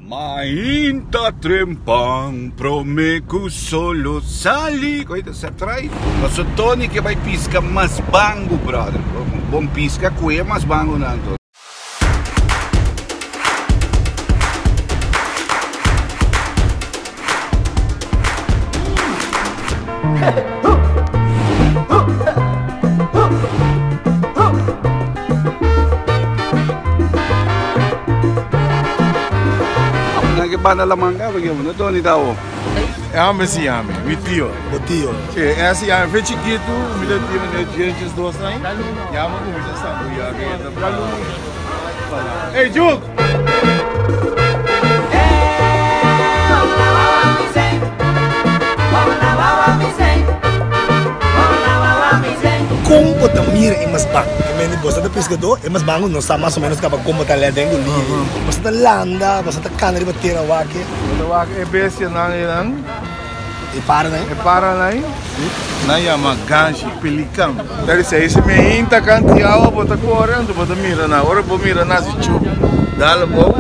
Mainta trempang, promeco solo sali. Coisa se atrai. Mas o Tony que vai piscar mais bango, brother. Bom pisca cuia mais bango nanto. Bana la manga bagaimana tu ni tahu? Ame si ame, vitio. Vitio. É assim, ame foi chiquito, me deu tiro no dia antes do assim. Já me começa a saber já que é. Ei, Juk! Como botar mira e mas bang, que me gosta de pescador, e mas bango não sabe mais ou menos como botar lá dentro ali. Você tá landa, você tá cana de bater a waque. O waque é bestia não é não? E para né? É para não? Não é uma ganche, pelican. Dari sei se me inta cantiava, bota correndo, bota mira na hora, bota mira na situ. Dá bom.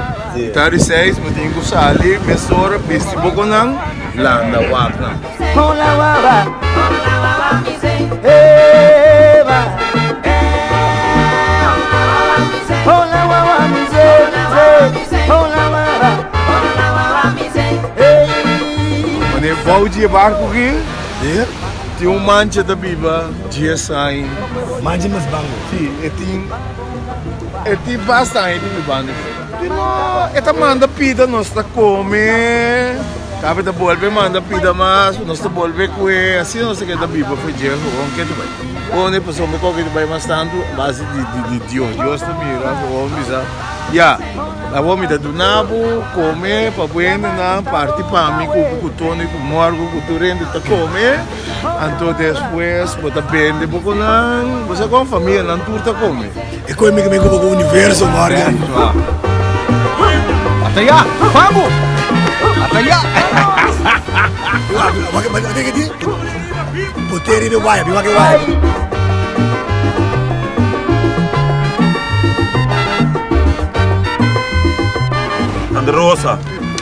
Dari sei me tem que sair, me sora, besti boconang, landa waque não. Hola baba, mi say. Hola baba, mi say. Hola baba, mi say. Quando eu vou de barco aqui, tem mancha da biba, dia sai. Mancha mas bango. Sim, tem bastante de banda. Esta manda pida nós tá come. Cabe da bolve manda pida mas nós tá bolve que assim nós que da biba foi dia com que tu vai. Onde passou me coque vai mais tanto base de Dios tá mira, vamos bisa. Ya, a vomita do nabo, come, para buena na parte para mim com Tony, com morgo, com turende tá come. Então depois bota bende pouco não, você com a família não turta come. E como que me com o universo Morgan. Até já, vamos. Até já. Mas tem que dizer. Poder de vai, viva que vai. Rosa.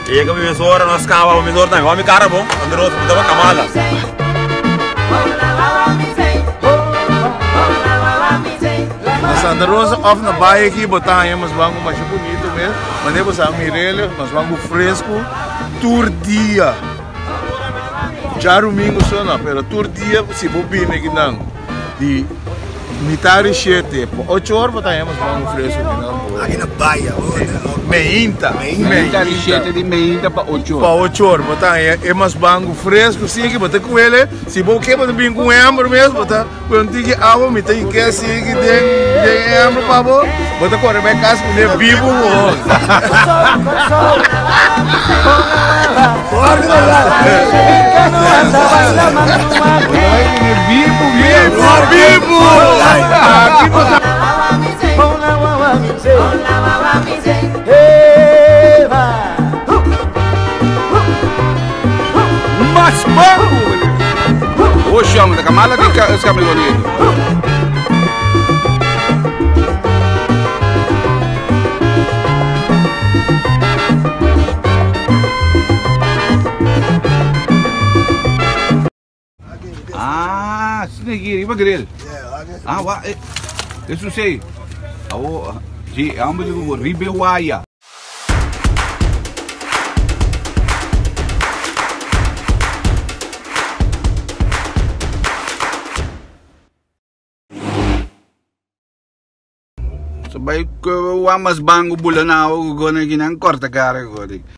E que me sora nas cava, me sora não, me cara bom. Rosa, me dá camada. Santa Rosa off na baia aqui botar aí mas bango mais bonito mesmo. Mas depois a mirelha, mas bango fresco, tour dia. Já domingo só não, pero tour dia se bobina aqui não. De mitad 7, 8 horas botar aí mas bango fresco aqui não. Aqui na baia, Meinta. Meinta de 7 de meinta para 8 para 8 horas, botar aí é mais bango fresco, sim que botar com ele, se bom que botar bem com embro mesmo, botar quando tem que água, me tem que assim que tem embro para bom, botar correr bem casa com ele vivo ou. Mas bango. O chama da camada que os caminhoneiros. Ah, sini iba grill. Ah, wa, isso sei. Awo, ji, amo digo ribewaia. Sabay ko wa mas bango bulan ako gona ginang korta kare ko.